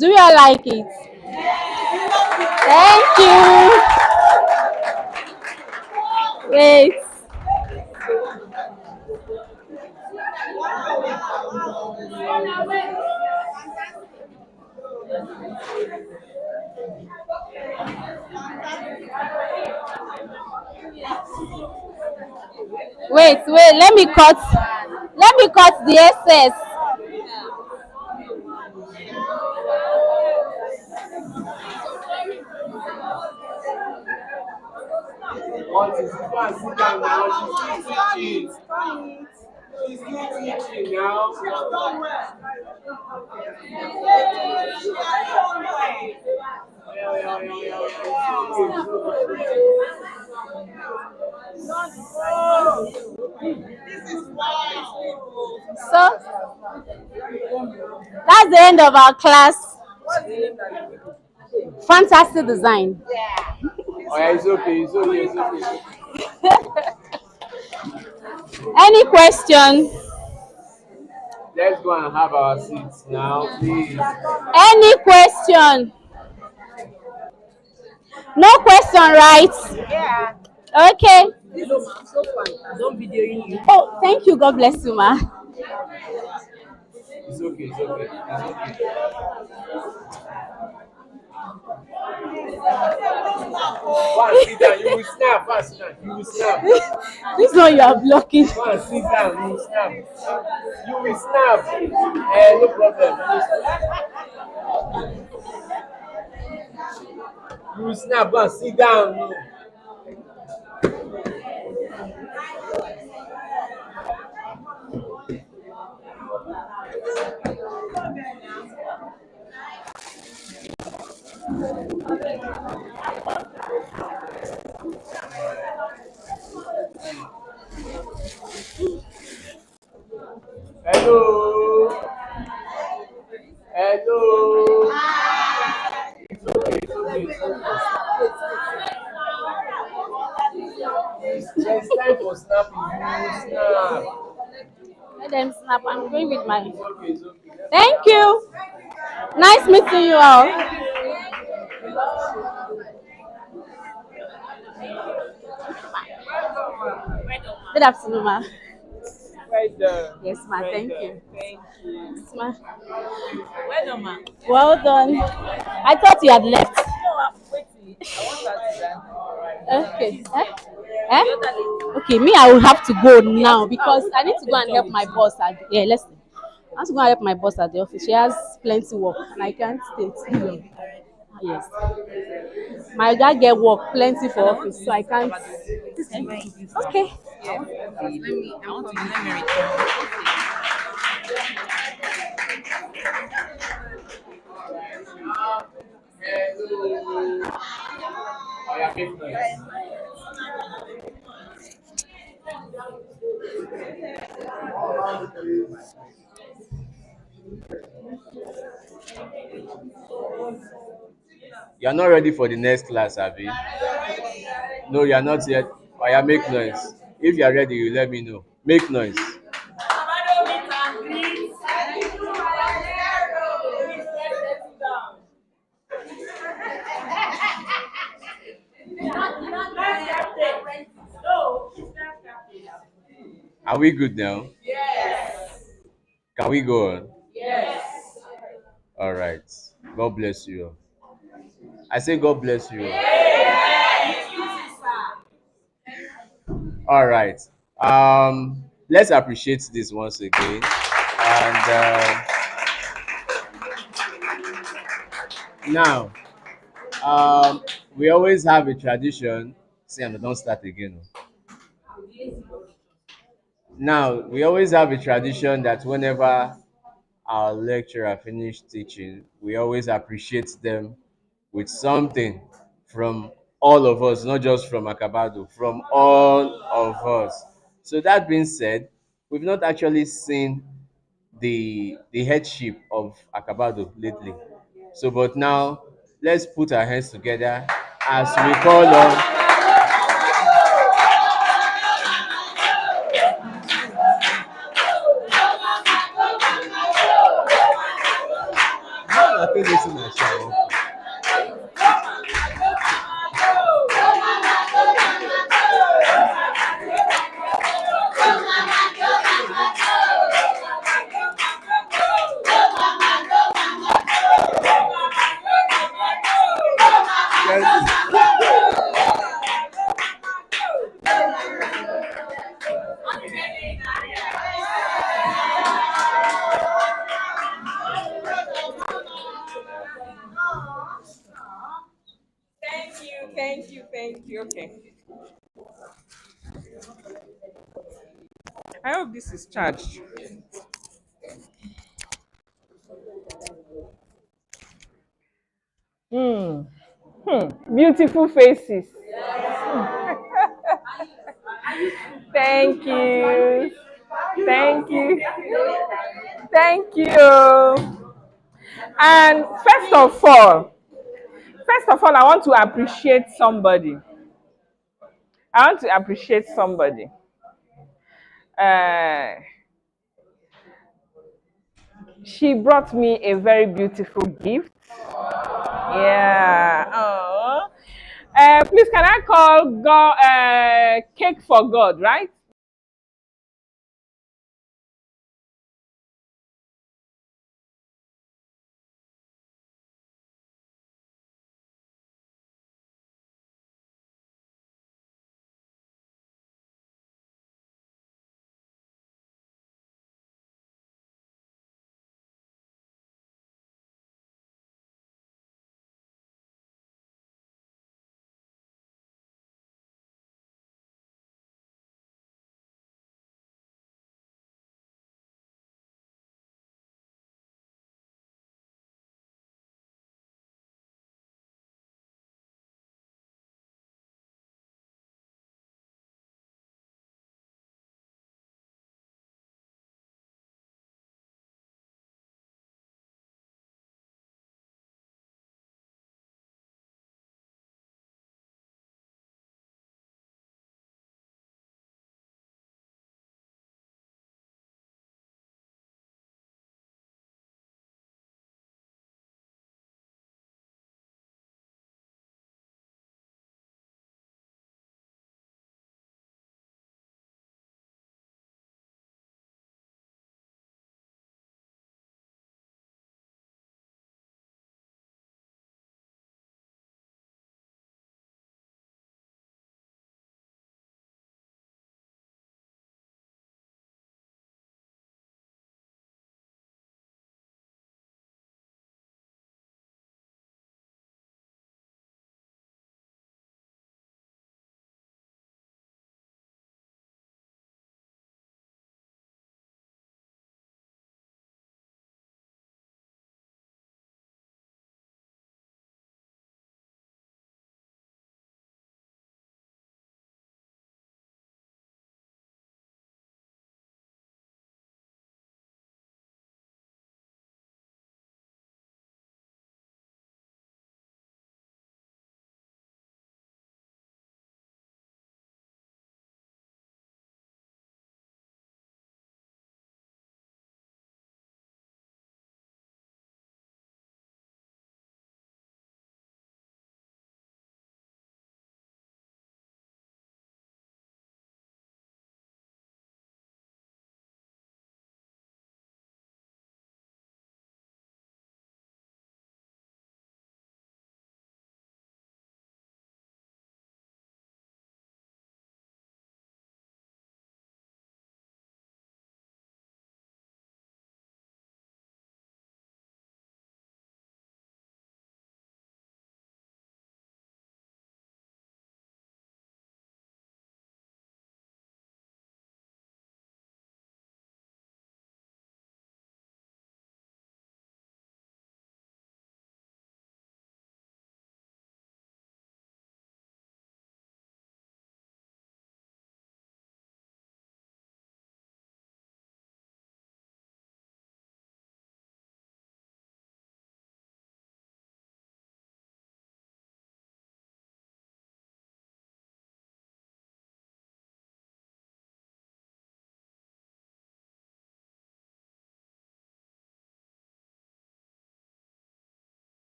Do you all like it? Thank you. Wait. Wait, let me cut. Let me cut the excess. What is it? Go and sit down now. She's still teaching. She's still teaching now. So that's the end of our class. Fantastic design. Oh, yeah, it's okay. It's okay. It's okay. Any question? Let's go and have our seats now, please. Any question? No question, right? Yeah. Okay. Hello, ma'am. So far, I don't videoing you. Oh, thank you. God bless you, ma. It's okay. It's okay. It's okay. Go and sit down. You will snap. Go and sit down. You will snap. This one you are blocking. Go and sit down. You will snap. You will snap. No problem. You will snap. Go and sit down. No. Hello. Hello. It's okay. It's okay. It's okay. There's time for snapping. You will snap. Let them snap. I'm going with my. It's okay. It's okay. Thank you. Nice meeting you all. Good afternoon, ma. Well done. Yes, ma. Well Thank done. you. Thank you. Yes, ma. Well done, ma'am. Well done. I thought you had left. No, I'm waiting. I want that to done. Okay. Okay, me, I will have to go now because I need to go and help my boss at listen. I have to go and help my boss at the office. She has plenty work and I can't stay too long. Yes. My guy get work plenty for office, so I can't. Okay. Yeah. Let me return. Hello. Oh, yeah, make noise. You're not ready for the next class, Abby? No, you're not yet. Oh, yeah, make noise. If you're ready, you let me know. Make noise. Are we good now? Can we go on? All right. God bless you. I say God bless you. All right. Let's appreciate this once again. And now, we always have a tradition. See, I don't start again. Now, we always have a tradition that whenever our lecturer finish teaching, we always appreciate them with something from all of us, not just from Acabado, from all of us. So that being said, we've not actually seen the headship of Acabado lately. So, but now let's put our hands together as we call on. No, nothing listen I hope this is charged. Hmm. Beautiful faces. Thank you. Thank you. Thank you. And first of all, I want to appreciate somebody. I want to appreciate somebody. Uh, she brought me a very beautiful gift. Yeah. Oh. Please, can I call God, Cake for God, right?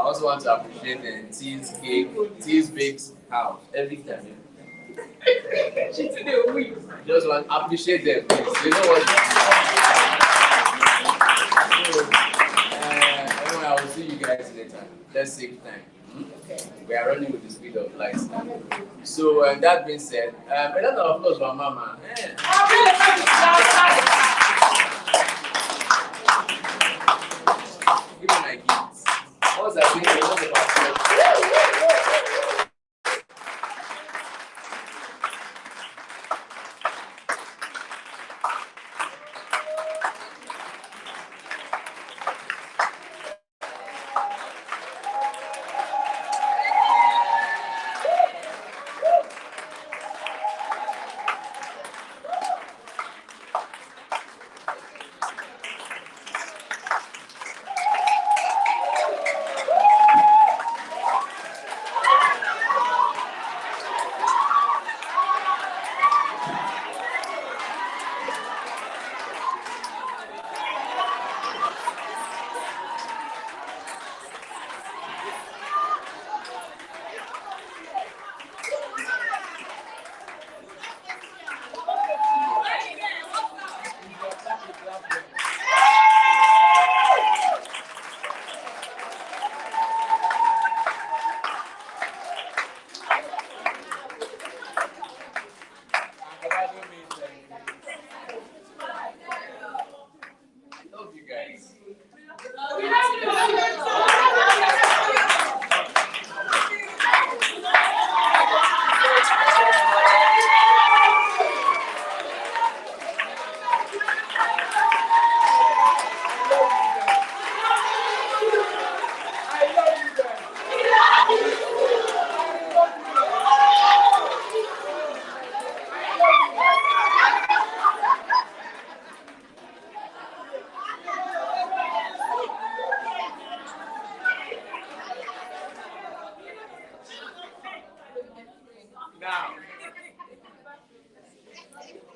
also want to appreciate the T's cake, T's bakes house every time. Just want to appreciate them. Please. You know what? So, anyway, I will see you guys later. Let's save time. We are running with the speed of light now. So, that being said, a lot of applause for Mama. Give me my gifts. Once I think a lot of applause. Love you guys. Now,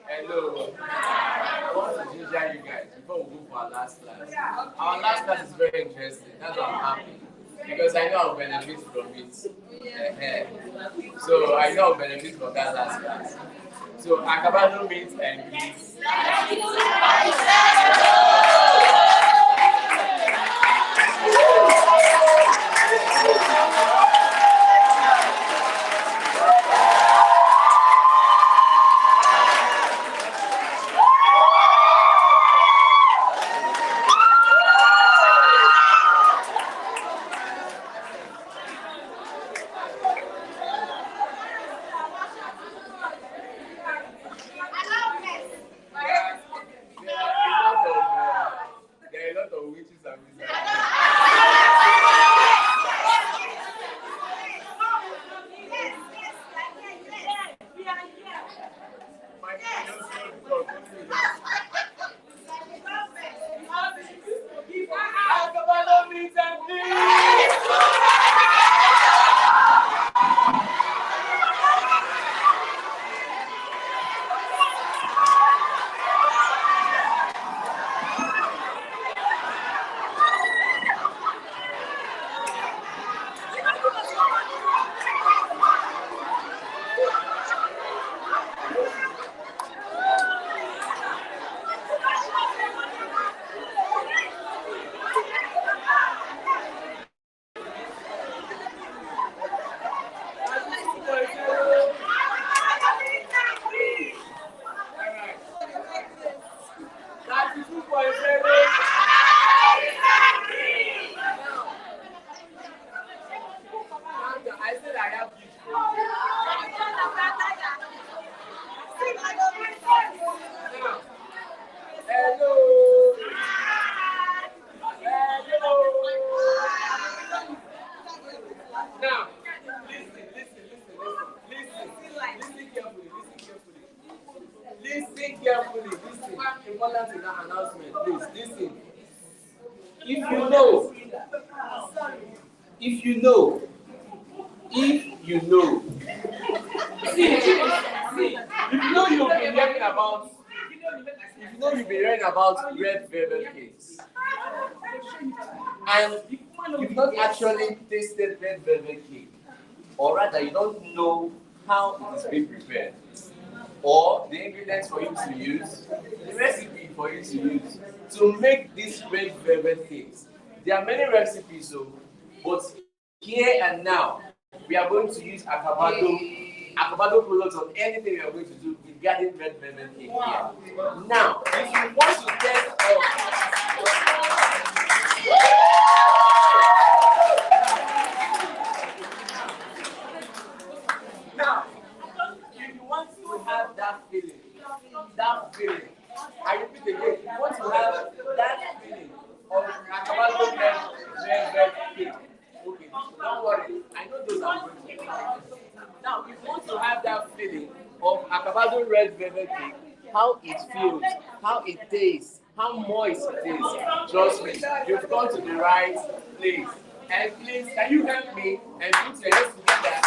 hello. I want to ginger you guys before we go for our last class. Our last class is very interesting. That's why I'm happy. Because I know I'll benefit from it. So I know I'll benefit from that last class. So Acabado means and peace. There are a lot of witches and wizards. My Acabado means and I said I have gifts for you. Hello. Hello. Now, listen carefully. Listen carefully. Listen. Important in that announcement. Please listen. If you know, if you know, see, if you know you've been hearing about you know you've been hearing about red velvet cakes, and you've not actually tasted red velvet cake, or rather, you don't know how it is being prepared, or the ingredients for you to use, the recipe for you to use to make these red velvet cakes. There are many recipes, so, but here and now, we are going to use Acabado products on anything we are going to do regarding red velvet cake here. Now, if you want to test now, if you want to have that feeling, I repeat again, if you want to have that feeling of Acabado red cake, okay, don't worry, I know those are going to be. Now, if you want to have that feeling of Acabado red velvet cake, how it feels, how it tastes, how moist it is, trust me, you've gone to the right place. And please, can you help me and put your hands together?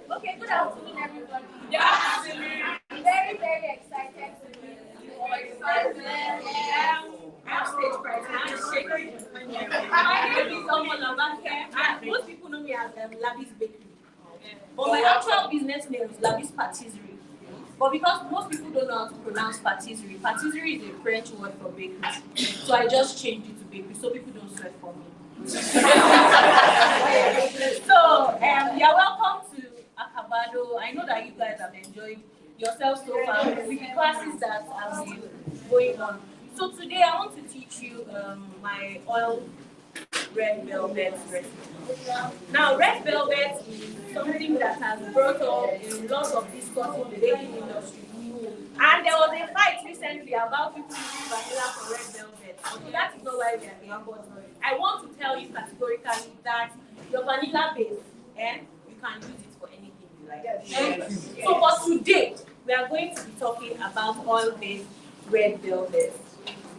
Okay, good afternoon, everybody. Yeah. I'm very, very excited to meet you all. I'm stage present. I'm shaking. My name is Omolavake, and most people know me as Labis Bakery. But my actual business name is Labis Patisserie. But because most people don't know how to pronounce patisserie, patisserie is a French word for bakery. So I just changed it to bakery so people don't sweat for me. So you're welcome to Acabado. I know that you guys have enjoyed yourself so far with the classes that have been going on. So today I want to teach you my oil red velvet recipe. Now, red velvet is something that has brought up a lot of discourse in the baking industry. And there was a fight recently about people using vanilla for red velvet. So that is not why we are here. But I want to tell you categorically that your vanilla base, you can use it for anything you like. So for today, we are going to be talking about oil-based red velvet.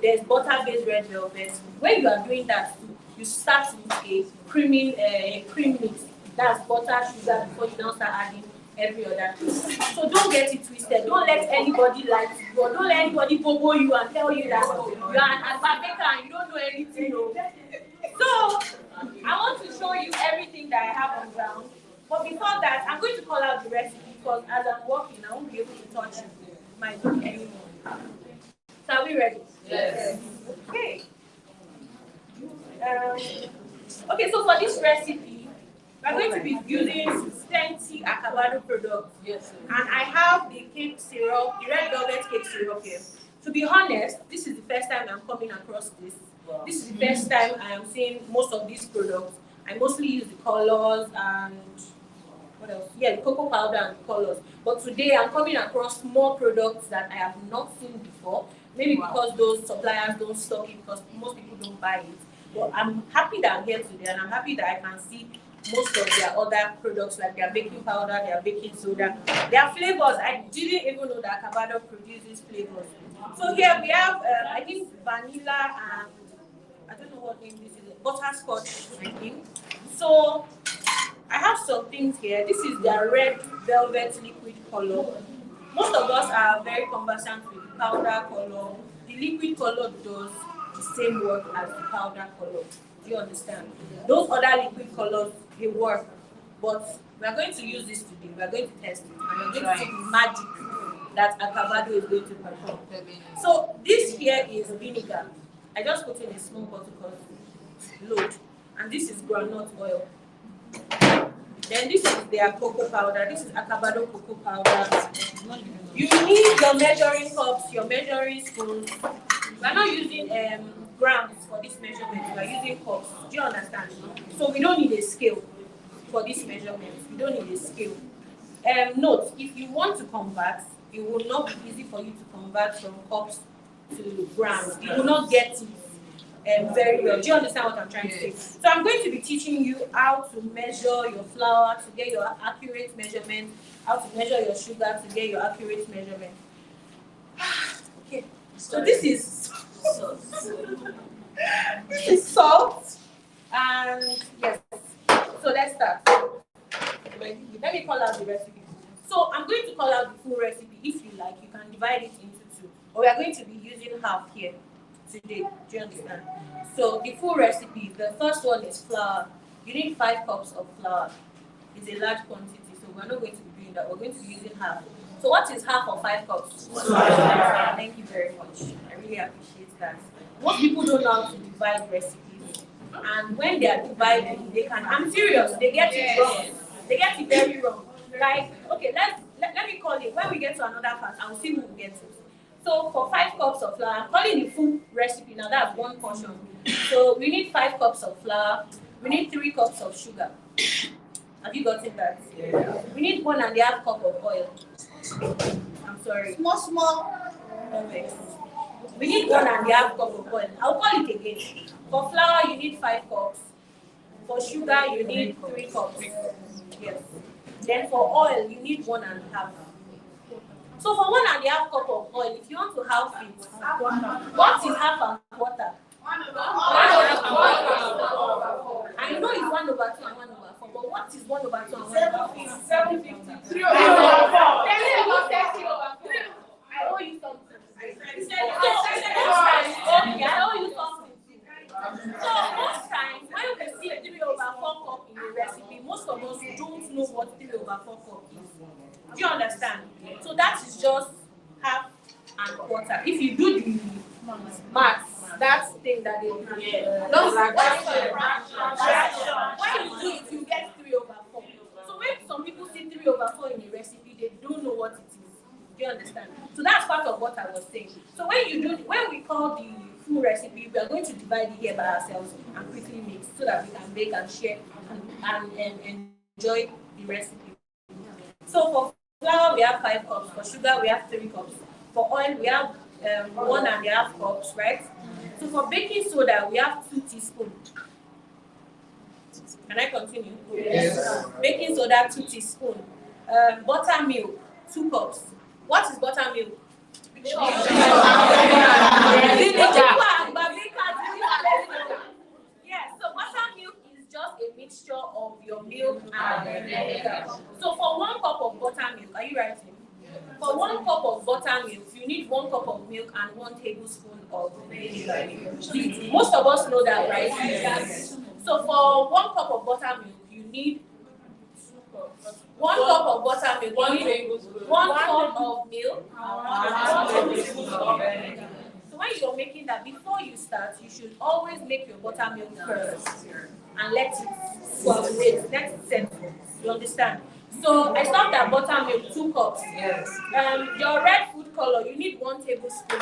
There's butter-based red velvet. When you are doing that, you start with a cream mix. That's butter, sugar, before you now start adding every other thing. So don't get it twisted. Don't let anybody lie to you, or don't let anybody bobo you and tell you that you are an alpha baker and you don't know anything. So I want to show you everything that I have on ground. But before that, I'm going to call out the recipe because as I'm working, I won't be able to touch my book anymore. So are we ready? Yes. Okay. Okay, so for this recipe, we're going to be using plenty Acabado products. Yes. And I have the cake syrup, the red velvet cake syrup here. To be honest, this is the first time I'm coming across this. Wow. This is the first time I am seeing most of these products. I mostly use the colors and what else? Yeah, the cocoa powder and the colors. But today I'm coming across more products that I have not seen before. Maybe because those suppliers don't stock it because most people don't buy it. But I'm happy that I'm here today and I'm happy that I can see most of their other products like their baking powder, their baking soda, their flavors. I didn't even know that Acabado produces flavors. So here we have, I think, vanilla and I don't know what name this is. Butterscotch, I think. So I have some things here. This is their red velvet liquid color. Most of us are very conversant with the powder color. The liquid color does the same work as the powder color. Do you understand? Those other liquid colors, they work. But we are going to use this today. We are going to test it. And we are going to see the magic that Acabado is going to perform. So this here is vinegar. I just put in a small bottle called load. And this is groundnut oil. Then this is their cocoa powder. This is Acabado cocoa powder. You need your measuring cups, your measuring spoons. We're not using grams for this measurement. We're using cups. Do you understand? So we don't need a scale for this measurement. We don't need a scale. Note, if you want to convert, it will not be easy for you to convert from cups to grams. You will not get it very well. Do you understand what I'm trying to say? So I'm going to be teaching you how to measure your flour to get your accurate measurement, how to measure your sugar to get your accurate measurement. Okay, so this is salt. This is salt, and yes. So let's start. Let me call out the recipe. So I'm going to call out the full recipe. If you like, you can divide it into two. But we are going to be using half here today. Do you understand? So the full recipe, the first one is flour. You need 5 cups of flour. It's a large quantity, so we're not going to be doing that. We're going to be using half. So what is half of 5 cups? Thank you very much. I really appreciate that. Most people don't know how to divide recipes. And when they are dividing, they can, I'm serious, they get it wrong. They get it very wrong. Like, okay, let me call it. When we get to another part, I'll see who will get it. So for 5 cups of flour, I'm calling the full recipe now, that's one portion. So we need 5 cups of flour, we need 3 cups of sugar. Have you gotten that? Yeah. We need 1.5 cup of oil. I'm sorry. Small. Perfect. We need 1.5 cup of oil. I'll call it again. For flour, you need 5 cups. For sugar, you need 3 cups. Yes. Then for oil, you need 1.5. So for 1.5 cup of oil, if you want to half it, what is half and quarter? 1/4. I know it's 1/2 and 1/4, but what is 1/2 and 1/4? 750. 3/4. I owe you something. I owe you something. So most times when we see 3/4 cup in a recipe, most of us don't know what 3/4 cup is. Do you understand? So that is just half and quarter. If you do the maths, that thing that they do, when you do it, you get 3/4. So when some people see 3/4 in a recipe, they don't know what it is. Do you understand? So that's part of what I was saying. So when we call the full recipe, we are going to divide it here by ourselves and quickly mix so that we can bake and share and enjoy the recipe. So for flour, we have 5 cups. For sugar, we have 3 cups. For oil, we have 1.5 cups, right? So for baking soda, we have 2 teaspoons. Can I continue? Yes. Baking soda, 2 teaspoons. Buttermilk, 2 cups. What is buttermilk? Yes, so buttermilk is just a mixture of your milk and vinegar. So for 1 cup of buttermilk, are you writing? For 1 cup of buttermilk, you need 1 cup of milk and 1 tablespoon of vinegar. Most of us know that, right? So for 1 cup of buttermilk, you need 1 cup of buttermilk, 1 tablespoon, 1 cup of milk, and 1 tablespoon of vinegar. So when you're making that, before you start, you should always make your buttermilk first and let it coagulate, let it settle. You understand? So I stopped at buttermilk, 2 cups. Yes. Your red food color, you need 1 tablespoon.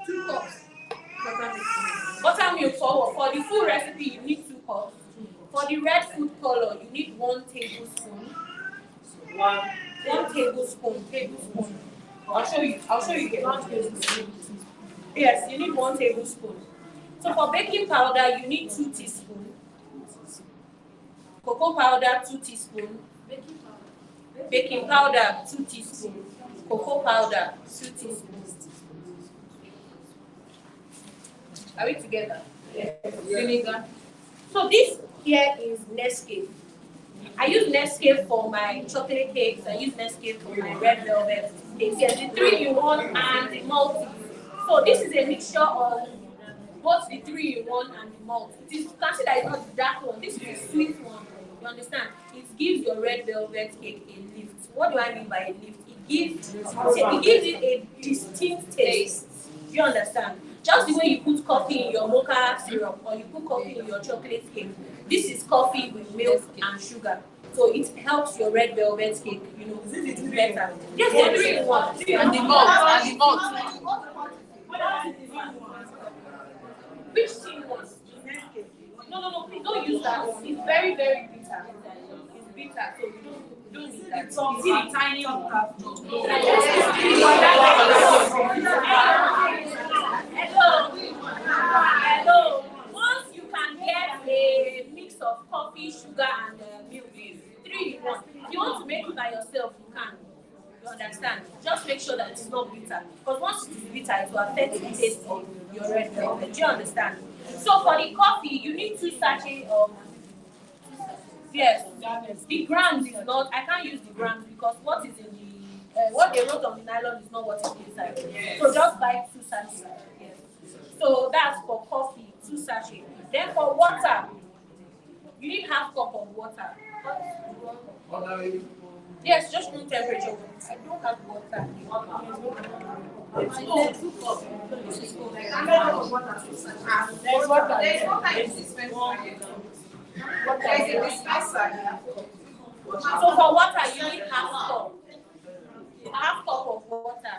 2 cups. Buttermilk for the full recipe, you need 2 cups. For the red food color, you need 1 tablespoon. 1 tablespoon. I'll show you here. 1 tablespoon. Yes, you need 1 tablespoon. So for baking powder, you need 2 teaspoons. Cocoa powder, 2 teaspoons. Baking powder, 2 teaspoons. Cocoa powder, 2 teaspoons. Are we together? Yes. Vinegar. So this here is Nescafe. I use Nescafe for my chocolate cakes. I use Nescafe for my red velvet cakes. Yes, the three in one and the multi. So this is a mixture of both the three in one and the malt. It is, you can see that it's not the dark one. This is the sweet one. You understand? It gives your red velvet cake a lift. What do I mean by a lift? It gives it a distinct taste. You understand? Just the way you put coffee in your mocha syrup or you put coffee in your chocolate cake. This is coffee with milk and sugar. So it helps your red velvet cake, do better. Yes, the three in one. And the malt, and the malt. Which thing was? No, no, no, please don't use that. It's very, very bitter. It's bitter, so you don't need that. You see the tiny Hello. Hello. Once you can get a mix of coffee, sugar, and milk, three in one. If you want to make it by yourself, you can. You understand? Just make sure that it's not bitter. Because once it is bitter, it will affect the taste of your red velvet. Do you understand? So for the coffee, you need 2 sachets of yes. The grams is not. I can't use the grams because what is in the what they wrote on the nylon is not what is inside. So just buy 2 sachets. Yes. So that's for coffee, 2 sachets. Then for water, you need half cup of water. Yes, just room temperature. I don't have water. It's cold. This is cold. There's water. There's water in this So for water, you need half cup. Half cup of water.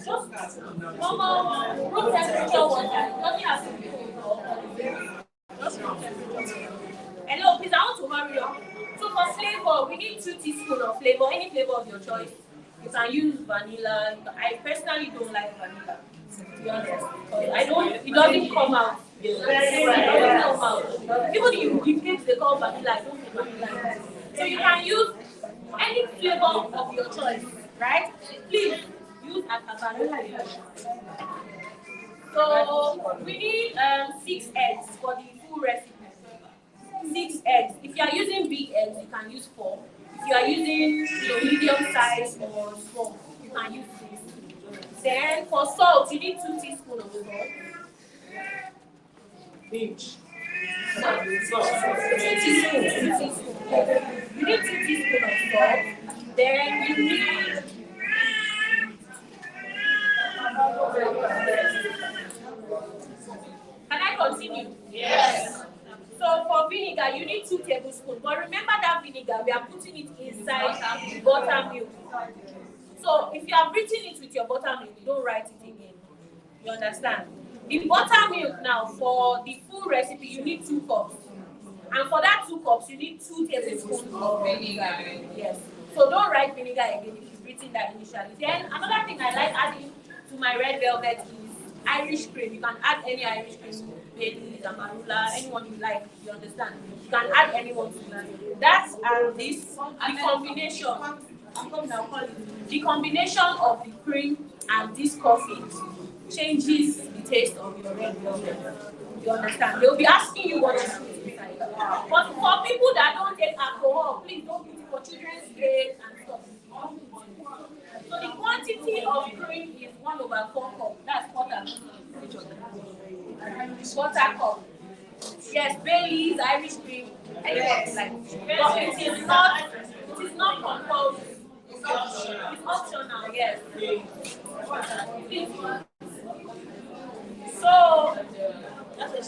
Just normal room temperature water. Nothing has to be cold. Just room temperature. Hello, please, I want to hurry up. So for flavor, we need 2 teaspoons of flavor, any flavor of your choice. You can use vanilla. I personally don't like vanilla. To be honest, I don't. It doesn't come out. It doesn't come out. Even if the cakes they call vanilla, I don't put vanilla. So you can use any flavor of your choice, right? Please use Acabado flavor. So we need 6 eggs for the full recipe. 6 eggs. If you are using big eggs, you can use 4. If you are using medium size or small, you can use 6. Then for salt, you need 2 teaspoons of salt. Each. 2 teaspoons. 2 teaspoons. You need 2 teaspoons of salt. Then you need Can I continue? Yes. So for vinegar, you need 2 tablespoons. But remember that vinegar, we are putting it inside buttermilk. So if you have written it with your buttermilk, you don't write it again. You understand? The buttermilk now, for the full recipe, you need 2 cups. And for that 2 cups, you need 2 tablespoons of vinegar. Yes. So don't write vinegar again if you've written that initially. Then another thing I like adding to my red velvet is Irish cream. You can add any Irish cream, Baileys, Amarula, anyone you like. You understand? You can add anyone to that. That's this. The combination. I'm coming. I'll call it. The combination of the cream and this coffee changes the taste of your red velvet. You understand? They'll be asking you what is inside. But for people that don't take alcohol, please don't put it for children's grade and stuff. So the quantity of cream is 1/4 cup. That's quarter. Quarter cup. Yes, Baileys, Irish cream, anything like. But it is not compulsory. It's optional, yes. Please. So that's it.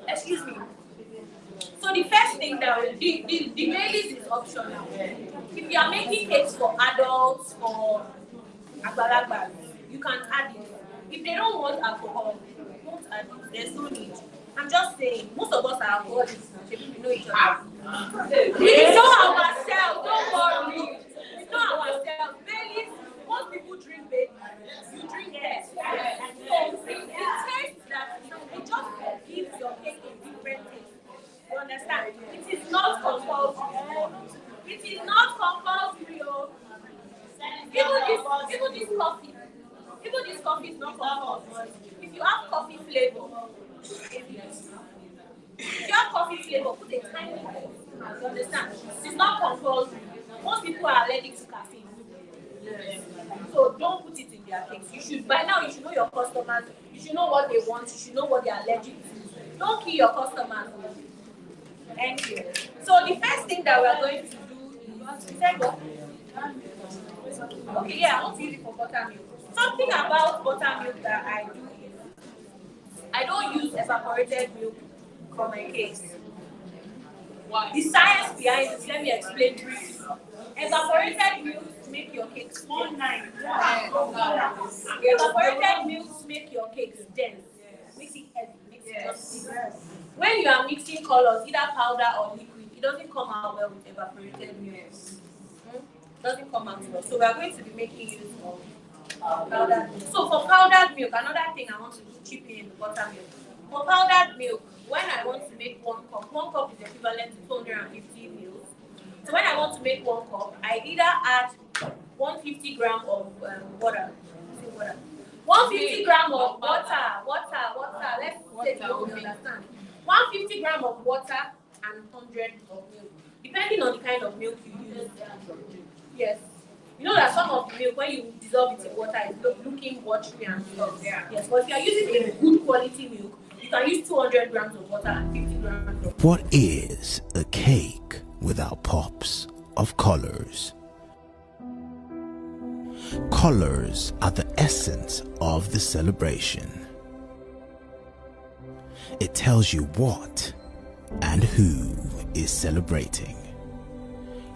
Excuse me. So the first thing that the Baileys is optional. If you are making cakes for adults or agbalagba, you can add it. If they don't want alcohol, don't add it. There's no need. You I'm just saying, most of us are alcoholics now. Maybe we know each other. We know ourselves, don't worry. We know ourselves. Baileys, most people drink Baileys. You drink test. So the taste that it just gives your cake a different taste. You understand? It is not compulsory. It is not compulsory. Oh. Even this coffee is not compulsory. If you have coffee flavor, if you have coffee flavor, put a tiny bit. You understand? It's not compulsory. Most people are allergic to caffeine. So don't put it in their cakes. You should by now you should know your customers. You should know what they want. You should know what they are allergic to. Don't kill your customers. Thank you. So the first thing that we are going to do is okay, yeah, I want to use it for buttermilk. Something about buttermilk that I do is I don't use evaporated milk for my cakes. The science behind it, let me explain briefly. Evaporated milk make your cakes dense. Evaporated milk make your cakes dense. Makes it heavy, makes it just thick. When you are mixing colors, either powder or liquid, it doesn't come out well with evaporated milk. Doesn't come out well. So we are going to be making use of powdered milk. So for powdered milk, another thing I want to chip in the buttermilk. For powdered milk, when I want to make 1 cup is equivalent to 250 ml. So when I want to make 1 cup, I either add 150 gram of water. 150 gram of water. Let's say you don't understand. 150 gram of water and 100 of milk, depending on the kind of milk you use. Yes. You know that some of the milk, when you dissolve it in water, it's looking watery and stuff. Yes, but if you are using a good quality milk, you can use 200 grams of water and 50 grams of. What is a cake without pops of colors? Colors are the essence of the celebration. It tells you what and who is celebrating.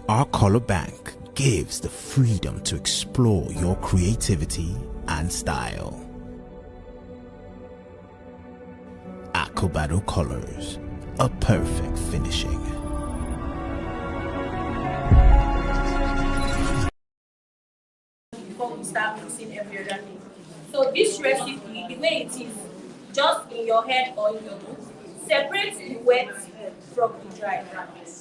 Our color bank gives the freedom to explore your creativity and style. Acabado colors, a perfect finishing. Before we start mixing every other thing. So this recipe, the way it is, just in your head or in your book, separate the wet from the dry.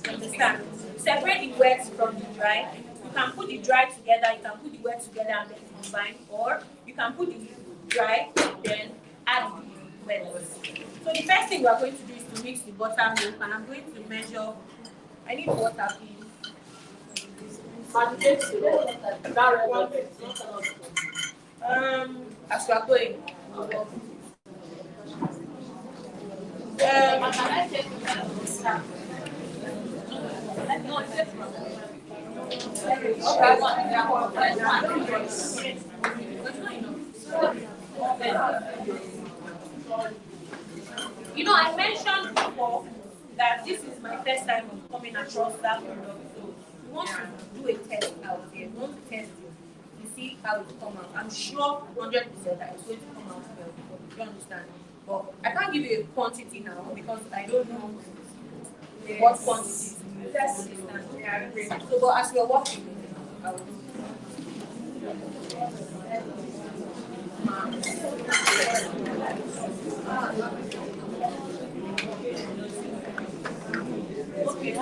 Understand? Separate the wet from the dry. You can put the dry together, you can put the wet together and then combine, or you can put the dry, then add the wet. So the first thing we are going to do is to mix the buttermilk, and I'm going to measure. I need water, please. As we are going. You know, I mentioned before that this is my first time of coming across that product, so we want to do a test out here. We want to test it to see how it will come out. I'm sure 100% that it's going to come out well. Do you understand? But I can't give you a quantity now because I don't know what quantity to use. Understand? So, but as we're working, I will do. Okay.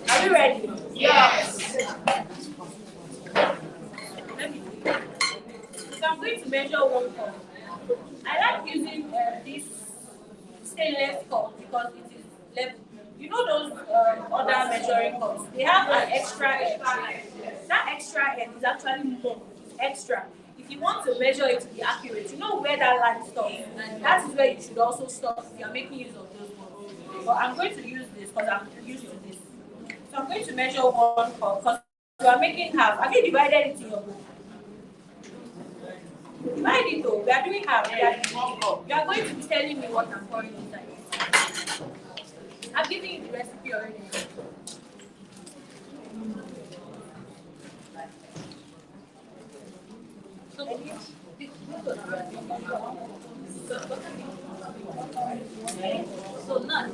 Are you ready? Yes. Let me do it. So I'm going to measure 1 cup. I like using this stainless cup because it is level. You know those other measuring cups? They have an extra edge. That extra edge is actually more extra. If you want to measure it to be accurate, you know where that line stops. That is where you should also stop if you are making use of those ones. But I'm going to use this because I'm used to this. So I'm going to measure 1 cup because you are making half. Have you divided it in your book? Divide it though. We are doing half. You are going to be telling me what I'm pouring inside. I've given you the recipe already. So So none.